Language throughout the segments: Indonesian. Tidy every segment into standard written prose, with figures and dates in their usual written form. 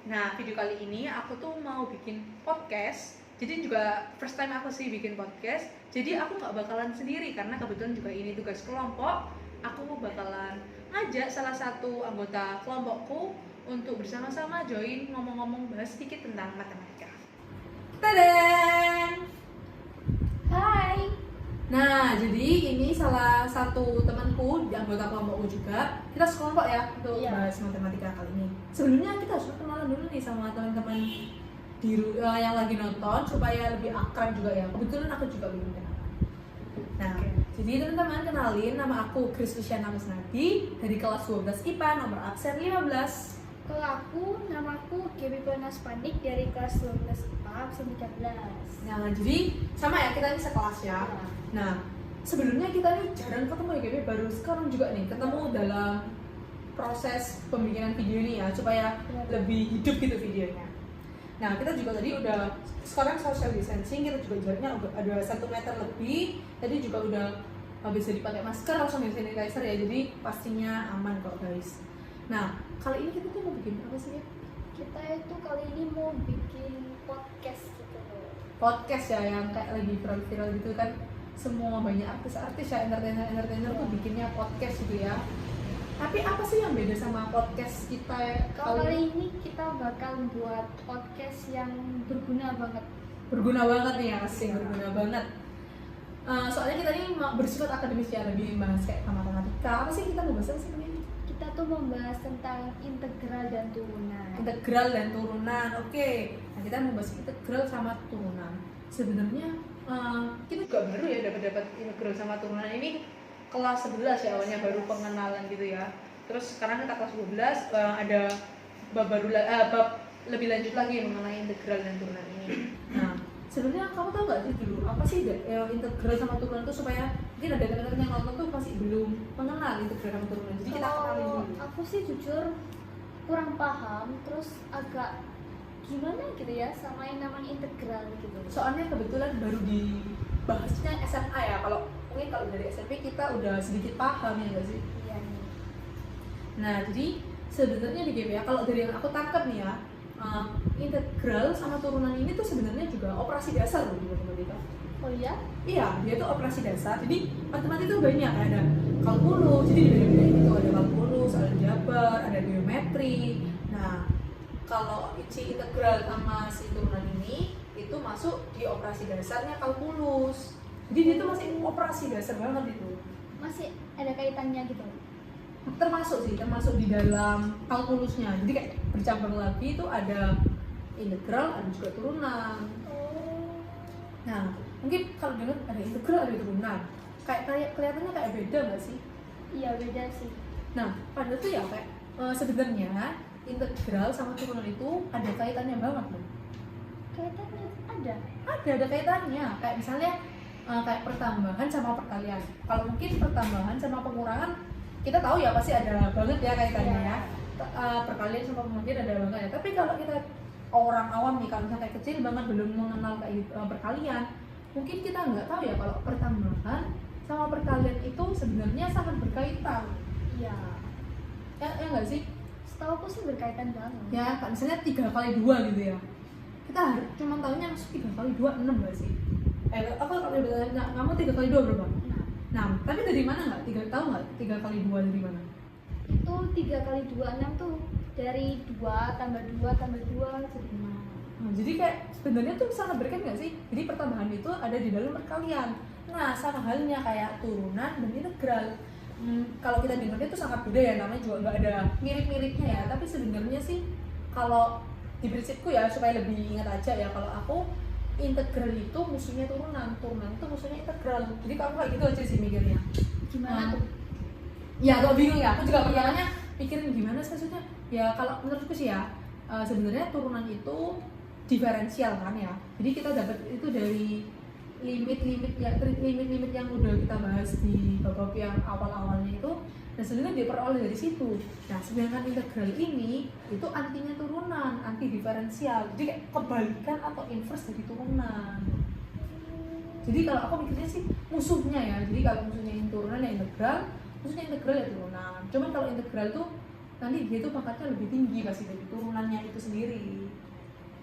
Nah, video kali ini aku tuh mau bikin podcast. Jadi juga first time aku sih bikin podcast. Jadi aku nggak bakalan sendiri karena kebetulan juga ini tugas kelompok. Aku bakalan ngajak salah satu anggota kelompokku untuk bersama-sama join ngomong-ngomong bahas sedikit tentang matematika. Tadang! Hai. Nah, jadi ini salah satu temanku di anggota kelompokku juga. Kita sekelompok ya untuk bahas matematika kali ini. Sebelumnya kita harus kenalan dulu nih sama teman-teman yang lagi nonton supaya lebih akrab juga ya. Kebetulan aku juga belum kenal. Nah, jadi teman-teman kenalin, nama aku Kristiana Musnadi dari kelas 12 IPA nomor absen 15. Kalau namaku Gaby Penas Pandik dari kelas 12 IPA absen 13. Nah, jadi sama ya, kita ini sekelas ya. Nah, sebelumnya kita nih jarang ketemu ya, Gaby, baru sekarang juga nih ketemu dalam proses pembikinan video ini ya, supaya lebih hidup gitu videonya. Nah, kita juga tadi udah, sekarang social distancing, kita juga jaraknya ada 1 meter lebih. Tadi juga udah bisa dipakai masker, langsung hand sanitizer ya, jadi pastinya aman kok guys. Nah, kali ini kita tuh mau bikin apa sih ya? Kita itu kali ini mau bikin podcast gitu. Podcast ya, yang kayak lagi viral-viral gitu kan. Semua banyak artis-artis ya, entertainer tuh bikinnya podcast gitu ya. Tapi apa sih yang beda sama podcast kita Kalau kali ini kita bakal buat podcast yang berguna banget. Berguna banget nih ya, asing berguna banget. Soalnya kita ini bersifat akademis ya, lebih bahas kayak matematika. Apa sih kita mau bahas sih ini? Kita tuh membahas tentang integral dan turunan. Integral dan turunan, oke. Nah, kita mau bahas integral sama turunan. Sebenarnya kita juga baru ya dapat integral sama turunan ini kelas 11 ya, awalnya baru pengenalan gitu ya. Terus sekarang kita kelas 12 ada bab lebih lanjut lagi mengenai integral dan turunan ini. Nah, sebenarnya kamu tahu nggak sih dulu apa sih integral sama turunan itu, supaya mungkin ada teman-teman yang nonton tuh masih belum mengenal integral sama turunan. Jadi kita kenalin dulu. Aku sih jujur kurang paham, terus agak gimana gitu ya sama yang namanya integral gitu. Soalnya kebetulan baru dibahasnya SMA ya. Mungkin kalau dari SMP kita udah sedikit paham ya nggak sih? Iya nih. Nah, jadi sebenarnya di game ya, kalau dari yang aku tangkap nih ya, integral sama turunan ini tuh sebenarnya juga operasi dasar loh di matematika. Oh iya? Iya, dia tuh operasi dasar. Jadi matematika itu banyak, ada kalkulus, jadi di bidang itu ada kalkulus, ada aljabar, ada geometri. Nah, kalau si integral sama si turunan ini itu masuk di operasi dasarnya kalkulus. Jadi dia tuh masih operasi dasar banget itu. Masih ada kaitannya gitu. Termasuk di dalam kalkulusnya. Jadi kayak bercampur lagi itu ada integral, ada juga turunan. Nah, mungkin kalau dengar ada integral, ada turunan, kayak kelihatannya kayak beda nggak sih? Iya, beda sih. Nah, padahal tuh ya kayak sebenarnya integral sama turunan itu ada kaitannya banget loh. Kaitannya ada. Ada kaitannya. Kayak misalnya kayak pertambahan sama perkalian. Kalau mungkin pertambahan sama pengurangan kita tahu ya pasti ada banget ya kaitannya ya. Perkalian sama pengurangan ada banget ya. Tapi kalau kita orang awam nih, kalau misalnya kayak kecil banget belum mengenal kayak perkalian, mungkin kita nggak tahu ya kalau pertambahan sama perkalian itu sebenarnya sangat berkaitan. Iya. Ya nggak sih? Setahu aku sih berkaitan banget. Ya, kan misalnya 3 kali 2 gitu ya. Kita cuma tahunya 3 kali 2 6 nggak sih? Aku kalau ditanya, kamu 3 kali 2 berapa? 6. Tapi dari mana nggak? 3 tahu nggak? 3 kali 2 dari mana? Itu 3 kali 2 6 tuh dari 2 tambah 2 tambah 2 jadi 6. Nah, jadi kayak sebenarnya tuh sangat berkaitan nggak sih? Jadi pertambahan itu ada di dalam perkalian. Nah, sama halnya kayak turunan dan integral. Kalau kita dengarnya tuh sangat beda ya, namanya juga nggak ada mirip-miripnya ya. Tapi sebenarnya sih kalau di prinsipku ya, supaya lebih ingat aja ya, kalau aku integral itu musuhnya turunan itu musuhnya integral. Jadi kamu kayak gitu aja sih mikirnya. Gimana tuh? Ya agak bingung ya, aku juga pertamanya mikirin gimana sih maksudnya. Ya kalau menurutku sih ya, sebenarnya turunan itu diferensial kan ya. Jadi kita dapat itu dari limit-limit yang udah kita bahas di bab yang awal-awalnya itu, dan sebenarnya diperoleh dari situ. Nah, sedangkan integral ini itu antinya turunan, anti diferensial. Jadi kayak kebalikan atau inverse dari turunan. Jadi kalau aku mikirnya sih musuhnya ya. Jadi kalau musuhnya turunan ya integral, musuhnya integral ya turunan. Cuman kalau integral tuh nanti dia tuh pangkatnya lebih tinggi pasti dari turunannya itu sendiri.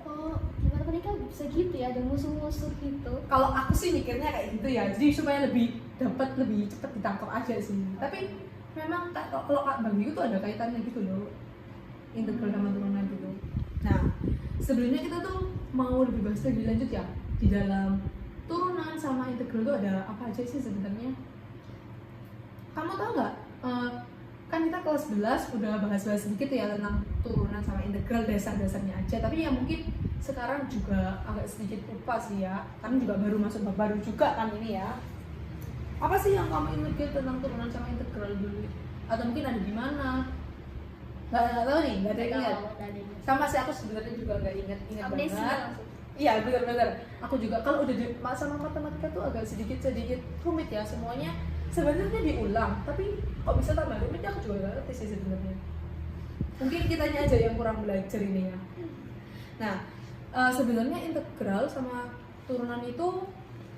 Oh, gimana menikah bisa gitu ya, ada musuh-musuh gitu. Kalau aku sih mikirnya kayak gitu ya, jadi supaya lebih dapat lebih cepat ditangkap aja sih. Tapi memang kalau bagiku tuh ada kaitannya gitu loh, integral sama turunan gitu. Nah, sebelumnya kita tuh mau lebih bahas lebih lanjut ya di dalam turunan sama integral tuh ada apa aja sih sebenarnya? Kamu tahu nggak? Kan kita kelas 11 udah bahas-bahas sedikit ya tentang turunan sama integral dasar-dasarnya aja, tapi ya mungkin sekarang juga agak sedikit lupa sih ya, kami juga baru masuk bab baru juga kan ini ya. Apa sih yang kamu ingat tentang turunan sama integral dulu? Atau mungkin ada di mana? Nggak tahu nih, nggak ada yang ingat. Sama sih aku sebenarnya juga nggak ingat banget. Iya benar-benar. Aku juga kalau udah di sama matematika tuh agak sedikit rumit ya semuanya. Sebenarnya diulang, tapi kok bisa tambah rumit ya aku juga nggak ngerti sih sebenarnya. Mungkin kitanya aja yang kurang belajar ini ya. Nah, sebenarnya integral sama turunan itu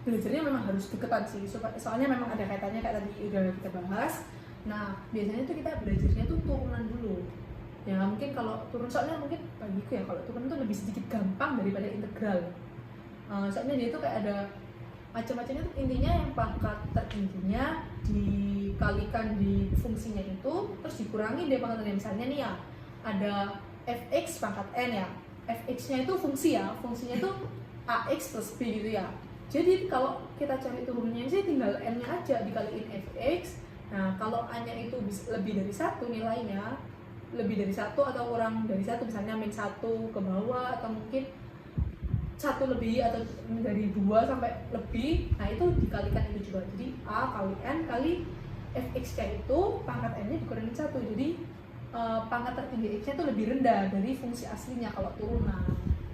belajarnya memang harus deketan sih, soalnya memang ada kaitannya kayak tadi udah kita bahas. Nah, biasanya tuh kita belajarnya tuh turunan dulu. Ya mungkin kalau turun, soalnya mungkin bagiku ya kalau turun tuh lebih sedikit gampang daripada integral. Soalnya dia tuh kayak ada macam-macamnya tuh, intinya yang pangkat tertingginya dikalikan di fungsinya itu terus dikurangi dari pangkatannya. Misalnya nih ya ada fx pangkat n ya, fx-nya itu fungsi ya, fungsinya itu ax plus b gitu ya. Jadi kalau kita cari turunannya sih tinggal n-nya aja dikaliin fx. Nah kalau a-nya itu lebih dari 1 nilainya, lebih dari 1 atau kurang dari 1, misalnya min 1 ke bawah atau mungkin 1 lebih atau dari 2 sampai lebih, nah itu dikalikan itu juga. Jadi A kali N kali fx-nya itu pangkat N-nya dikurangin 1. Jadi pangkat tertinggi X-nya itu lebih rendah dari fungsi aslinya kalau turunan.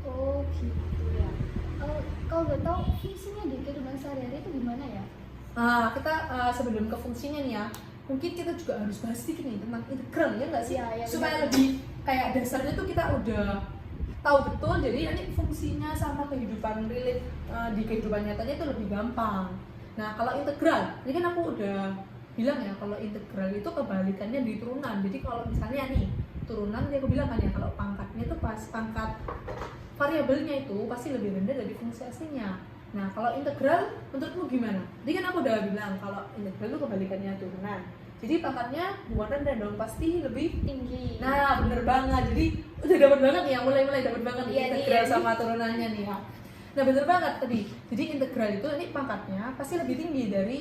Oh gitu ya. Kalau nggak tahu fungsinya di kehidupan sehari-hari itu gimana ya? Kita sebelum ke fungsinya nih ya, mungkin kita juga harus bahas sedikit nih tentang integral ya nggak sih? Ya, supaya lebih kayak dasarnya tuh kita udah tahu betul, jadi nanti fungsinya sama kehidupan relate di kehidupan nyatanya itu lebih gampang. Nah kalau integral, ini kan aku udah bilang ya kalau integral itu kebalikannya di turunan. Jadi kalau misalnya nih turunan, tadi aku bilang kan ya kalau pangkatnya itu pas pangkat variabelnya itu pasti lebih rendah dari fungsi aslinya. Nah kalau integral menurutmu gimana? Tadi kan aku udah bilang kalau integral itu kebalikannya turunan. Jadi pangkatnya bukan rendah dong, pasti lebih Tinggi. Nah bener banget, jadi udah dapat banget nih ya, mulai dapat banget nih integral sama turunannya nih ya. Nah bener banget tadi, jadi integral itu ini pangkatnya pasti lebih tinggi dari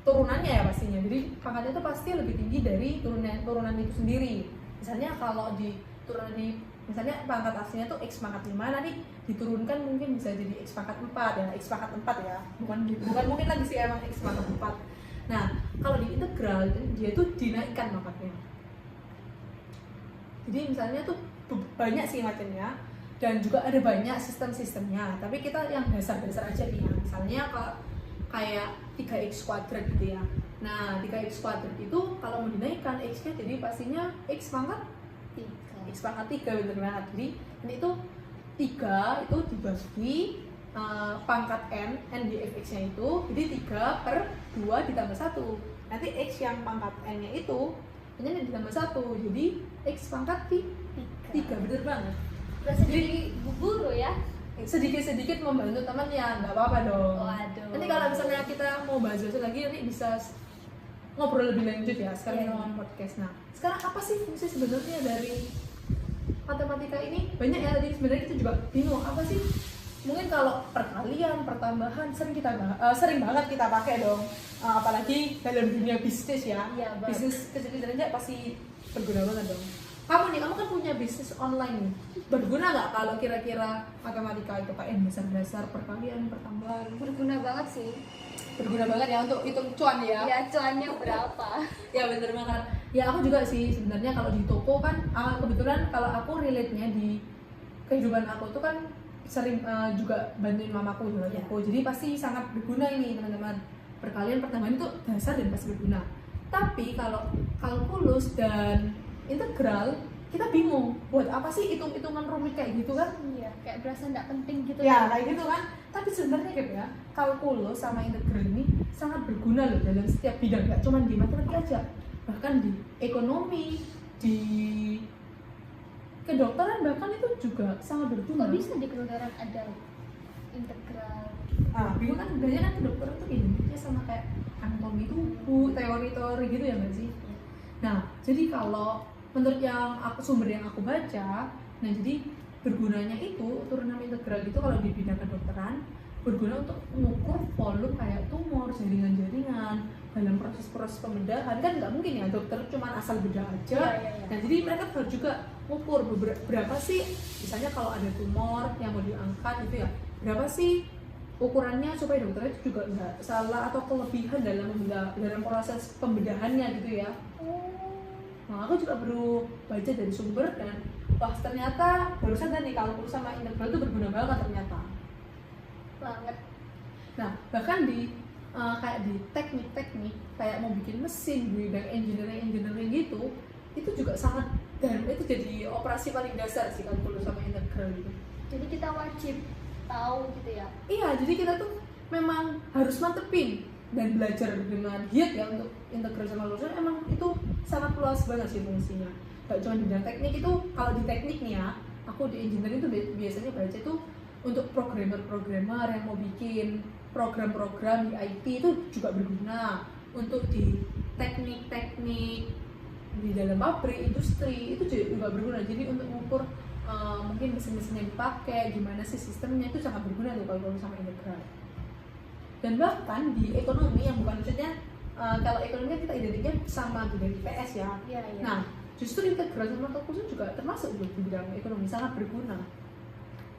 turunannya ya pastinya. Jadi pangkatnya itu pasti lebih tinggi dari turunan itu sendiri. Misalnya kalau di turunan ini, misalnya pangkat aslinya tuh x pangkat 5, nanti diturunkan mungkin bisa jadi x pangkat 4 ya, x pangkat 4 ya, bukan mungkin lagi sih emang x pangkat 4. Nah, kalau di integral dia tuh dinaikkan pangkatnya. Jadi misalnya tuh banyak sih macamnya dan juga ada banyak sistem-sistemnya. Tapi kita yang dasar-dasar aja nih ya. Misalnya kayak 3x kuadrat gitu ya. Nah, 3x kuadrat itu kalau mau dinaikkan x-nya jadi pastinya x pangkat 3 bener banget. Jadi ini itu 3 itu dibagi pangkat n di fx-nya itu, jadi 3 per 2 ditambah 1. Nanti x yang pangkat n-nya itu ini ditambah 1, jadi x pangkat 3, bener banget. Berasa jadi guru ya? Sedikit-sedikit membantu teman ya, nggak apa-apa dong. Waduh. Nanti kalau misalnya kita mau bahas lagi, nanti bisa ngobrol lebih lanjut ya, sekarang ngomong podcast. Nah, sekarang apa sih fungsi sebenarnya dari matematika ini? Banyak ya, tadi sebenarnya kita juga bingung, apa sih? Mungkin kalau perkalian, pertambahan sering banget kita pakai dong, apalagi dalam dunia bisnis ya. Iya, bisnis kecil-kecil aja pasti berguna banget dong. Kamu kan punya bisnis online nih, berguna nggak kalau kira-kira matematika itu kayak dasar-dasar perkalian, pertambahan? Berguna banget sih. Berguna banget ya untuk hitung cuan ya. Ya cuannya berapa? Ya bener banget. Ya aku juga sih sebenarnya kalau di toko kan kebetulan kalau aku relate-nya di kehidupan aku tuh kan sering juga bantuin mamaku jualan toko, jadi pasti sangat berguna ini teman-teman. Perkalian, pertambahan itu dasar dan pasti berguna. Tapi kalau kalkulus dan integral kita bingung, buat apa sih hitung-hitungan rumit kayak gitu kan? Iya, kayak berasa nggak penting gitu Ya kayak gitu kan. Tapi sebenarnya gitu ya, kalkulus sama integral ini sangat berguna loh dalam setiap bidang, nggak cuma di matematika aja, bahkan di ekonomi, di kedokteran bahkan itu juga sangat berguna. Kok bisa di kedokteran ada integral? Bingung kan, biasanya kan kedokteran tuh identiknya sama kayak anatomi tubuh, teori-teori gitu ya nggak sih? Nah, jadi kalau menurut yang sumber yang aku baca, nah jadi bergunanya itu turunan integral itu kalau di bidang kedokteran berguna untuk mengukur volume kayak tumor, jaringan-jaringan dalam proses-proses pembedahan. Kan nggak mungkin ya dokter cuma asal bedah aja. Iya. Nah jadi mereka harus juga mengukur berapa sih, misalnya kalau ada tumor yang mau diangkat gitu ya, berapa sih ukurannya supaya dokter itu juga nggak salah atau kelebihan dalam proses pembedahannya gitu ya. Nah aku juga baru baca dari sumber dan wah ternyata barusan tadi kalkulus sama integral itu berguna banget ternyata. Banget. Nah bahkan di kayak di teknik-teknik kayak mau bikin mesin di bidang engineering gitu, itu juga sangat, dan itu jadi operasi paling dasar sih kalkulus sama integral gitu. Jadi kita wajib tahu gitu ya. Iya, jadi kita tuh memang harus mantepin dan belajar dengan giat ya untuk integral sama kalkulus. Emang itu sangat luas banget sih fungsinya. Gak cuma di bidang teknik itu, kalau di teknik nih ya, aku di engineering itu biasanya baca itu untuk programmer yang mau bikin program-program di IT itu juga berguna. Untuk di teknik-teknik di dalam pabrik, industri itu juga berguna. Jadi untuk mengukur mungkin mesin-mesin yang dipakai, gimana sih sistemnya, itu sangat berguna tuh kalau sama integral. Dan bahkan di ekonomi yang bukan maksudnya kalau ekonomi kan kita identiknya sama bidang IPS ya. Iya. Nah justru integral sama kalkulus juga termasuk di bidang ekonomi, sangat berguna.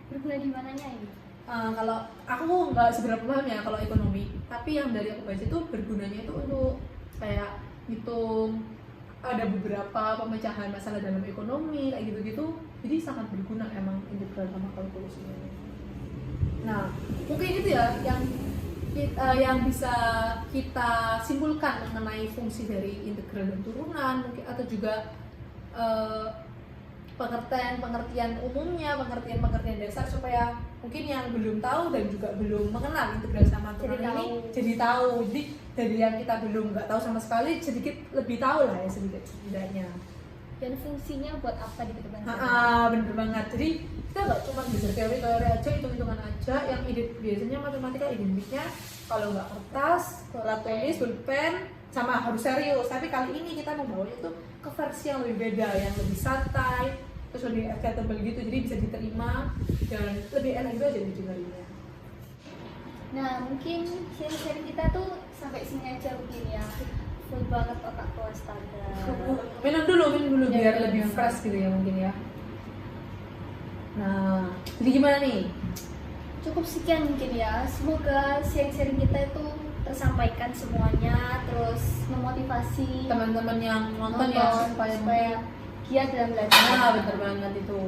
Berguna di mananya ini? Kalau aku nggak seberapa paham ya kalau ekonomi, tapi yang dari aku baca itu bergunanya itu untuk kayak hitung ada beberapa pemecahan masalah dalam ekonomi kayak gitu-gitu, jadi sangat berguna emang integral sama kalkulus ini. Nah mungkin itu ya yang bisa kita simpulkan mengenai fungsi dari integral dan turunan, mungkin atau juga pengertian umumnya, pengertian dasar, supaya mungkin yang belum tahu dan juga belum mengenal integral sama turunan ini jadi tahu. Jadi dari yang kita belum nggak tahu sama sekali, sedikit lebih tahu lah ya, sedikit setidaknya. Dan fungsinya buat apa di kedepan? Bener banget. Jadi kita nggak cuma belajar teori aja, hitung-hitungan aja. Yang biasanya matematika identiknya kalau nggak kertas, alat tulis, pulpen, sama harus serius. Tapi kali ini kita membawa itu ke versi yang lebih beda, yang lebih santai, terus lebih acceptable gitu, jadi bisa diterima dan lebih enak juga jadi dengarnya. Nah mungkin sharing kita tuh sampai sini aja mungkin ya. Full banget otak kelas astaga. Minum dulu biar Ya, lebih ya. fresh gitu ya mungkin ya. Nah jadi gimana nih? Cukup sekian mungkin ya. Semoga sharing kita itu tersampaikan semuanya, terus memotivasi Teman-teman yang nonton ya supaya giat dalam belajar. bener banget itu.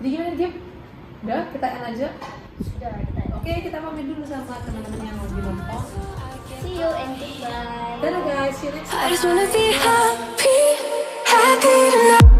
Jadi gimana Gip? Udah kita end aja. Sudah kita. Oke, kita pamit dulu sama teman-teman yang lagi nonton. See you and goodbye. Dadah guys, see you next time. I just wanna be happy, happy tonight.